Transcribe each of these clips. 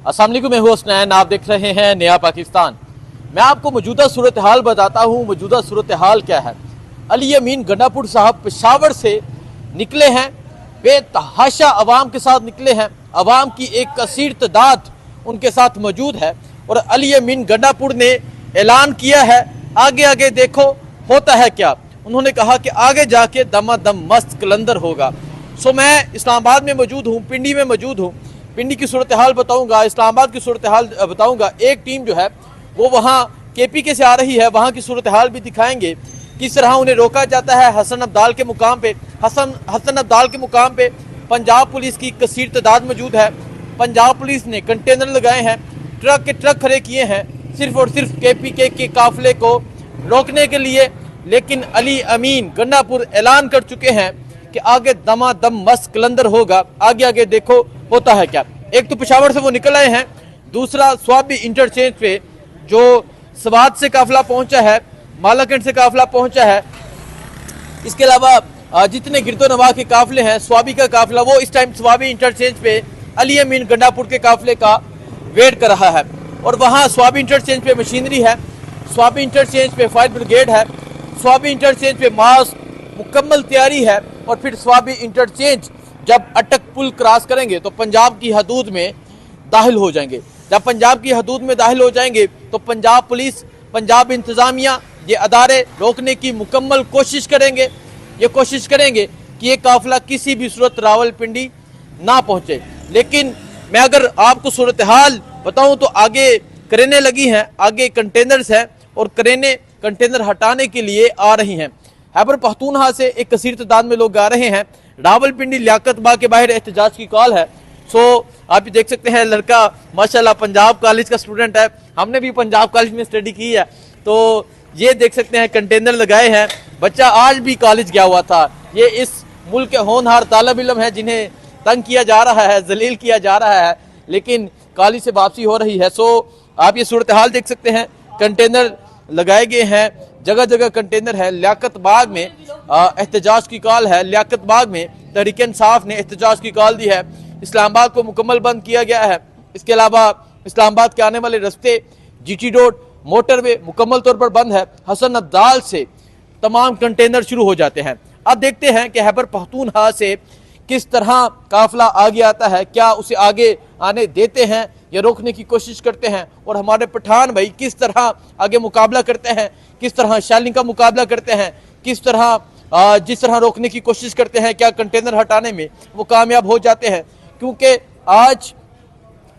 अस्सलाम वालेकुम, मैं हूं हसनैन, आप देख रहे हैं नया पाकिस्तान। मैं आपको मौजूदा सूरत हाल बताता हूं। मौजूदा सूरत हाल क्या है। अली अमीन गंडापुर साहब पेशावर से निकले हैं, बेतहाशा अवाम के साथ निकले हैं। अवाम की एक कसीर तादाद उनके साथ मौजूद है और अली अमीन गंडापुर ने ऐलान किया है, आगे आगे देखो होता है क्या। उन्होंने कहा कि आगे जाके दमादम मस्त कलंदर होगा। सो मैं इस्लामाबाद में मौजूद हूँ, पिंडी में मौजूद हूँ। पिंडी की सूरत हाल बताऊंगा, इस्लामाबाद की सूरत हाल बताऊंगा। एक टीम जो है वो वहाँ KPK से आ रही है, वहाँ की सूरत हाल भी दिखाएंगे, किस तरह उन्हें रोका जाता है हसन अब्दाल के मुकाम पे। हसन अब्दाल के मुकाम पे पंजाब पुलिस की कसीर तादाद मौजूद है। पंजाब पुलिस ने कंटेनर लगाए हैं, ट्रक के ट्रक खड़े किए हैं, सिर्फ और सिर्फ KPK के काफिले को रोकने के लिए। लेकिन अली अमीन गंडापुर ऐलान कर चुके हैं कि आगे दमादम मस्त कलंदर होगा, आगे आगे देखो होता है क्या। एक तो पेशावर से वो निकल आए हैं, दूसरा स्वाबी इंटरचेंज पे जो सवात से काफिला पहुंचा है, मालाकंड से काफिला पहुंचा है, इसके अलावा जितने गिरदो नवा के काफिले हैं, स्वाबी का काफिला, वो इस टाइम स्वाबी इंटरचेंज पे अली अमीन गंडापुर के काफिले का वेट कर रहा है। और वहाँ स्वाबी इंटरचेंज पे मशीनरी है, स्वाबी इंटरचेंज पे फायर ब्रिगेड है, स्वाबी इंटरचेंज पे मास मुकम्मल तैयारी है। और फिर स्वाबी इंटरचेंज जब अटक पुल क्रॉस करेंगे तो पंजाब की हदूद में दाखिल हो जाएंगे। जब पंजाब की हदूद में दाखिल हो जाएंगे तो पंजाब पुलिस, पंजाब इंतज़ामिया ये अदारे रोकने की मुकम्मल कोशिश करेंगे। ये कोशिश करेंगे कि ये काफिला किसी भी सूरत रावलपिंडी ना पहुँचे। लेकिन मैं अगर आपको सूरत हाल बताऊँ तो आगे क्रेनें लगी हैं, आगे कंटेनर्स हैं और क्रेनें कंटेनर हटाने के लिए आ रही हैं। खैबर पख्तूनख्वा से एक कसीर तादाद में लोग आ रहे हैं। रावलपिंडी लियाकत बाग के बाहर एहतजाज की कॉल है। सो आप देख सकते हैं, लड़का माशाल्लाह पंजाब कॉलेज का स्टूडेंट है, हमने भी पंजाब कॉलेज में स्टडी की है। तो ये देख सकते हैं कंटेनर लगाए हैं, बच्चा आज भी कॉलेज गया हुआ था। ये इस मुल्क के होनहार तालिब इल्म है जिन्हें तंग किया जा रहा है, जलील किया जा रहा है, लेकिन कॉलेज से वापसी हो रही है। सो आप ये सूरत हाल देख सकते हैं, कंटेनर लगाए गए हैं, जगह जगह कंटेनर है। लियाकत बाग में एहतजाज की कॉल है, लियाकत बाग में तहरीक इंसाफ ने एहतजाज की कॉल दी है। इस्लामाबाद को मुकम्मल बंद किया गया है। इसके अलावा इस्लामाबाद के आने वाले रास्ते, GT रोड, मोटरवे मुकम्मल तौर पर बंद है। हसन अब्दाल से तमाम कंटेनर शुरू हो जाते हैं। अब देखते हैं कि खैबर पख्तूनख्वा से किस तरह काफिला आगे आता है, क्या उसे आगे आने देते हैं या रोकने की कोशिश करते हैं, और हमारे पठान भाई किस तरह आगे मुकाबला करते हैं, किस तरह शैलिंग का मुकाबला करते हैं, किस तरह जिस तरह रोकने की कोशिश करते हैं, क्या कंटेनर हटाने में वो कामयाब हो जाते हैं। क्योंकि आज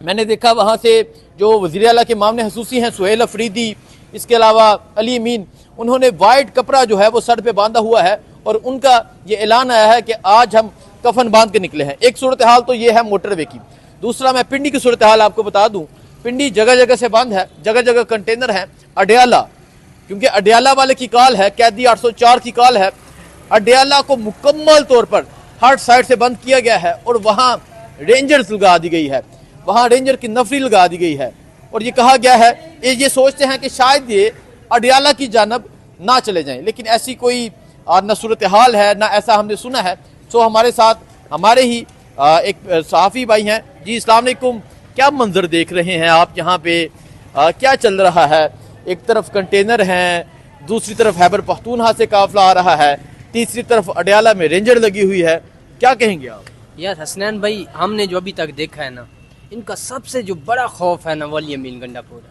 मैंने देखा वहाँ से जो वज़ीर आला के मामले खसूसी हैं सुहेल अफरीदी, इसके अलावा अली अमीन, उन्होंने वाइट कपड़ा जो है वो सर पे बांधा हुआ है और उनका ये ऐलान आया है कि आज हम कफन बांध के निकले हैं। एक सूरत हाल तो ये है मोटरवे की। दूसरा मैं पिंडी की सूरत हाल आपको बता दूं, पिंडी जगह जगह से बंद है, जगह जगह कंटेनर है। अडयाला, क्योंकि अडयाला वाले की कॉल है, कैदी 804 की कॉल है, अडयाला को मुकम्मल तौर पर हर साइड से बंद किया गया है और वहाँ रेंजर्स लगा दी गई है, वहाँ रेंजर की नफरी लगा दी गई है। और ये कहा गया है, ये सोचते हैं कि शायद ये अडयाला की जानब ना चले जाएं, लेकिन ऐसी कोई न सूरत हाल है, ना ऐसा हमने सुना है। सो हमारे साथ हमारे ही एक सहाफ़ी भाई हैं। जी अस्सलाम वालेकुम, क्या मंजर देख रहे हैं आप यहाँ पे, क्या चल रहा है? एक तरफ कंटेनर हैं, दूसरी तरफ खैबर पख्तूनख्वा से काफिला आ रहा है, तीसरी तरफ अडयाला में रेंजर लगी हुई है, क्या कहेंगे आप? यार हसनैन भाई, हमने जो अभी तक देखा है ना, इनका सबसे जो बड़ा खौफ है ना वो अली अमीन गंडापुर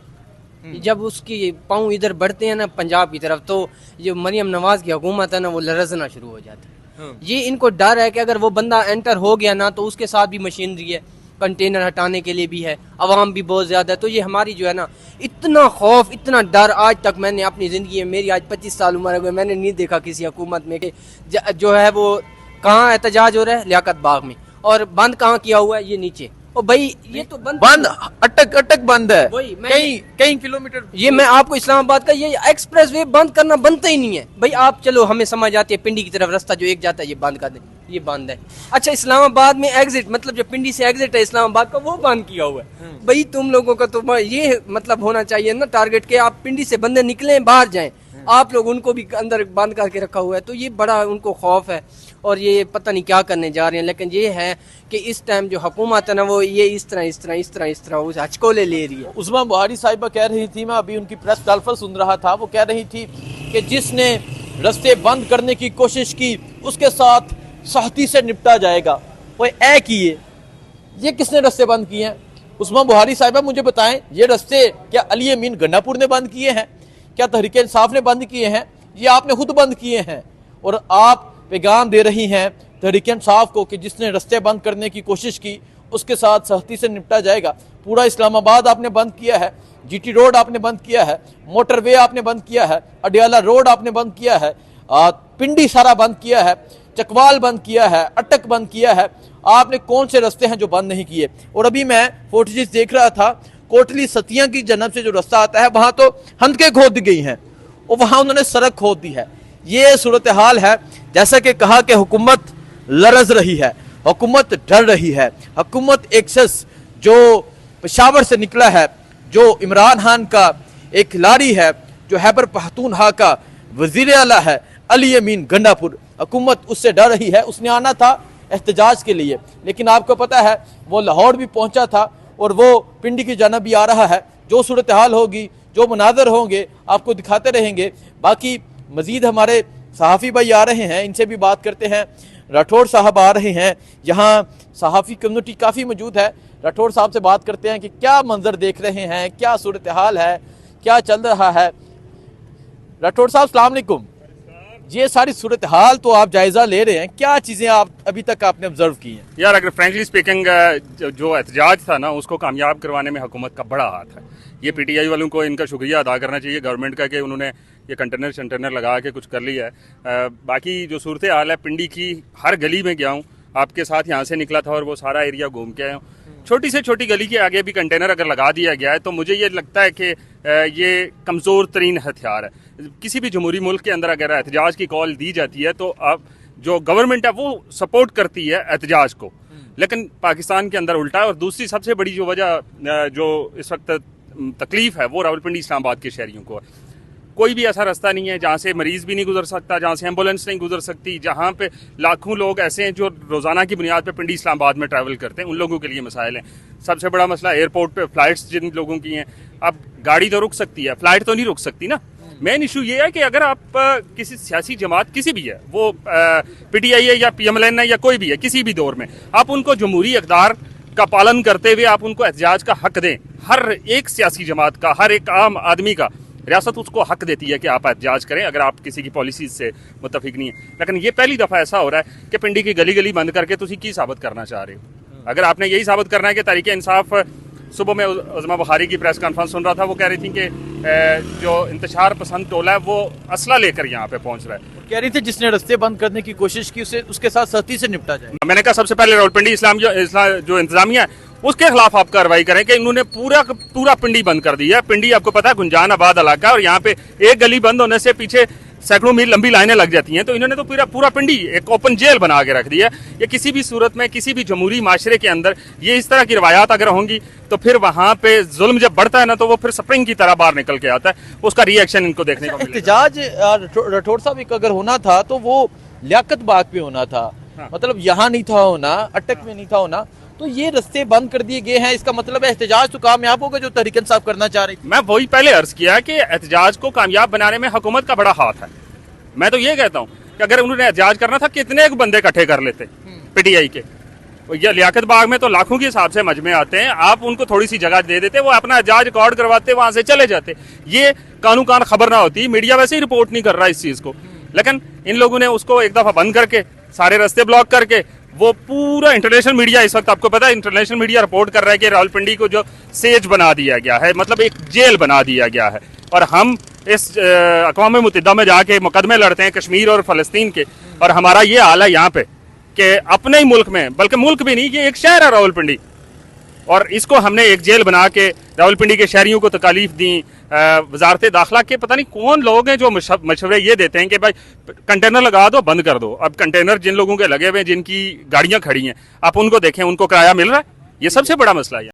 है। जब उसकी पाँव इधर बढ़ते हैं ना पंजाब की तरफ, तो जो मरियम नवाज की हुकूमत है ना वो लरजना शुरू हो जाता है। ये इनको डर है कि अगर वो बंदा एंटर हो गया ना तो उसके साथ भी मशीनरी है, कंटेनर हटाने के लिए भी है, अवाम भी बहुत ज़्यादा है। तो ये हमारी जो है ना, इतना खौफ, इतना डर आज तक मैंने अपनी ज़िंदगी में, मेरी आज 25 साल उम्र है, मैंने नहीं देखा किसी हुकूमत में कि जो है वो कहाँ एहतजाज हो रहा है, लियाकत बाग में, और बंद कहाँ किया हुआ है, ये नीचे। और भाई ये तो बंद अटक बंद है, कई किलोमीटर। ये मैं आपको इस्लामाबाद का ये एक्सप्रेस वे बंद करना बनता ही नहीं है भाई। आप चलो, हमें समझ आती है पिंडी की तरफ रास्ता जो एक जाता है ये बंद कर दे, ये बंद है। अच्छा, इस्लामाबाद में एग्जिट, मतलब जो पिंडी से एग्जिट है इस्लामाबाद का, वो बंद किया हुआ है। भाई तुम लोगों का तो ये मतलब होना चाहिए ना टारगेट के, आप पिंडी से बंदे निकलें, बाहर जाएं। आप लोग उनको भी अंदर बंद करके रखा हुआ है, तो ये बड़ा उनको खौफ है और ये पता नहीं क्या करने जा रहे हैं। लेकिन ये है कि इस टाइम जो हुकूमत है ना वो ये इस तरह उस हचकोले ले रही है। उस्मा बुहारी साहिबा कह रही थी, मैं अभी उनकी प्रेस कॉन्फ्रेंस सुन रहा था, वो कह रही थी कि जिसने रास्ते बंद करने की कोशिश की उसके साथ सख्ती से निपटा जाएगा। वो ए किए, ये किसने रास्ते बंद किए हैं? उस्मा बुहारी साहिबा मुझे बताएं, ये रास्ते क्या अली अमीन गंडापुर ने बंद किए हैं? क्या तहरीक इंसाफ ने बंद किए हैं? ये आपने खुद बंद किए हैं। और आप पैगाम दे रही हैं तहरीक इंसाफ को कि जिसने रास्ते बंद करने की कोशिश की उसके साथ सख्ती से निपटा जाएगा। पूरा इस्लामाबाद आपने बंद किया है, जीटी रोड आपने बंद किया है, मोटरवे आपने बंद किया है, अडियाला रोड आपने बंद किया है, पिंडी सारा बंद किया है, चकवाल बंद किया है, अटक बंद किया है। आपने कौन से रास्ते हैं जो बंद नहीं किए? और अभी मैं फोटोजेस देख रहा था, कोटली सतिया की जन्नत से जो रास्ता आता है वहां तो हंदके खोद दी गई हैं और वहां उन्होंने सड़क खोद दी है। ये सूरत हाल है। जैसा कि कहा कि हुकूमत लरज रही है, हुकूमत डर रही है। हुकूमत एक शख्स जो पेशावर से निकला है, जो इमरान खान का एक खिलाड़ी है, जो हैबर पख्तूनख्वा का वजीर आला है, अली अमीन गंडापुर, हुकूमत उससे डर रही है। उसने आना था एहतजाज के लिए, लेकिन आपको पता है वो लाहौर भी पहुंचा था और वो पिंडी की जानब भी आ रहा है। जो सूरत हाल होगी, जो मनाजर होंगे, आपको दिखाते रहेंगे। बाकी मजीद हमारे सहाफ़ी भाई आ रहे हैं, इनसे भी बात करते हैं। राठौड़ साहब आ रहे हैं, यहाँ सहाफ़ी कम्युनिटी काफ़ी मौजूद है। राठौड़ साहब से बात करते हैं कि क्या मंजर देख रहे हैं, क्या सूरत हाल है, क्या चल रहा है। राठौड़ साहब अस्सलाम वालेकुम। ये सारी सूरत हाल तो आप जायजा ले रहे हैं, क्या चीजें आप अभी तक आपने ऑब्जर्व की हैं? यार अगर फ्रेंकली स्पीकिंग जो एहतजाज था ना उसको कामयाब करवाने में हुकूमत का बड़ा हाथ है। ये पीटीआई वालों को इनका शुक्रिया अदा करना चाहिए गवर्नमेंट का कि उन्होंने ये कंटेनर लगा के कुछ कर लिया है। बाकी जो सूरत हाल है पिंडी की, हर गली में गया हूँ, आपके साथ यहाँ से निकला था और वो सारा एरिया घूम के आया हूँ। छोटी से छोटी गली के आगे भी कंटेनर अगर लगा दिया गया है तो मुझे ये लगता है कि ये कमज़ोर तरीन हथियार है। किसी भी जमहूरी मुल्क के अंदर अगर एहतजाज की कॉल दी जाती है तो अब जो गवर्नमेंट है वो सपोर्ट करती है एहतजाज को, लेकिन पाकिस्तान के अंदर उल्टा है। और दूसरी सबसे बड़ी जो वजह जो इस वक्त तकलीफ है वो रावलपिंडी इस्लामाबाद के शहरियों को है। कोई भी ऐसा रास्ता नहीं है जहाँ से मरीज़ भी नहीं गुजर सकता, जहाँ से एम्बुलेंस नहीं गुजर सकती, जहाँ पे लाखों लोग ऐसे हैं जो रोज़ाना की बुनियाद पे पिंडी इस्लामाबाद में ट्रैवल करते हैं। उन लोगों के लिए मसाइल हैं। सबसे बड़ा मसला एयरपोर्ट पे फ़्लाइट्स जिन लोगों की हैं, अब गाड़ी तो रुक सकती है, फ़्लाइट तो नहीं रुक सकती ना। मेन इशू ये है कि अगर आप किसी सियासी जमात किसी भी है, वो पीटीआई है या पीएमएलएन है या कोई भी है, किसी भी दौर में आप उनको जमहूरी इक़दार का पालन करते हुए आप उनको एहतजाज का हक दें। हर एक सियासी जमात का, हर एक आम आदमी का रियासत उसको हक देती है कि आप एहतजाज करें अगर आप किसी की पॉलिसीज से मुतफिक नहीं है। लेकिन ये पहली दफ़ा ऐसा हो रहा है कि पिंडी की गली गली बंद करके तुसी की साबित करना चाह रहे हो। अगर आपने यही साबित करना है कि तहरीक इंसाफ, सुबह में उस्मा बुखारी की प्रेस कॉन्फ्रेंस सुन रहा था, वो कह रही थी कि जो इंतशार पसंद टोला है वो असला लेकर यहाँ पे पहुँच रहा है। कह रही थी जिसने रास्ते बंद करने की कोशिश की उसे उसके साथ सख्ती से निपटा जाए। मैंने कहा सबसे पहले रावलपिंडी जो इंतजामिया है उसके खिलाफ आप कार्रवाई करें कि इन्होंने पूरा पिंडी बंद कर दिया है। पिंडी आपको पता है गुंजान आबाद इलाका है और यहाँ पे एक गली बंद होने से पीछे सैकड़ों मील लंबी लाइनें लग जाती हैं। तो इन्होंने तो पूरा पिंडी एक ओपन जेल बना के रख दिया है। ये किसी भी सूरत में किसी भी जमहूरी माशरे के अंदर ये इस तरह की रवायात अगर होंगी तो फिर वहाँ पे जुल्म जब बढ़ता है ना तो वो फिर स्प्रिंग की तरह बाहर निकल के आता है। उसका रिएक्शन इनको देखने को मिलेगा। एहतजाज राठौड़ साहब एक अगर होना था तो वो लियाकत बाग पे होना था। हाँ। मतलब यहाँ नहीं था होना, अटक में नहीं था होना, तो ये रास्ते बंद कर दिए गए हैं। इसका मतलब है एहतजाज तो कामयाब होगा जो तहरीक इंसाफ करना चाह रही थी। मैं वही पहले अर्ज किया कि एहतजाज को कामयाब बनाने में हुकूमत का बड़ा हाथ है। मैं तो ये कहता हूँ कि अगर उन्होंने एहतजाज करना था कितने एक बंदे इकट्ठे कर लेते पीटीआई के। या लियाकत बाग में तो लाखों के हिसाब से मजमे आते हैं, आप उनको थोड़ी सी जगह दे देते, वो अपना एहतजाज रिकॉर्ड करवाते, वहां से चले जाते। ये कानून कान खबर ना होती, मीडिया वैसे ही रिपोर्ट नहीं कर रहा इस चीज को। लेकिन इन लोगों ने उसको एक दफा बंद करके सारे रास्ते ब्लॉक करके वो पूरा इंटरनेशनल मीडिया, इस वक्त आपको पता है इंटरनेशनल मीडिया रिपोर्ट कर रहा है कि रावलपिंडी को जो सेज बना दिया गया है, मतलब एक जेल बना दिया गया है। और हम इस अक़वाम मुत्तहिदा में जाके मुकदमे लड़ते हैं कश्मीर और फ़लस्तीन के, और हमारा ये हाल है यहाँ पे कि अपने ही मुल्क में, बल्कि मुल्क भी नहीं, ये एक शहर है रावलपिंडी, और इसको हमने एक जेल बना के रावलपिंडी के शहरियों को तकालीफ दी। वजारत दाखिला के पता नहीं कौन लोग हैं जो मशवरे ये देते हैं कि भाई कंटेनर लगा दो, बंद कर दो। अब कंटेनर जिन लोगों के लगे हुए हैं, जिनकी गाड़ियां खड़ी हैं, आप उनको देखें, उनको किराया मिल रहा है। ये सबसे बड़ा मसला है।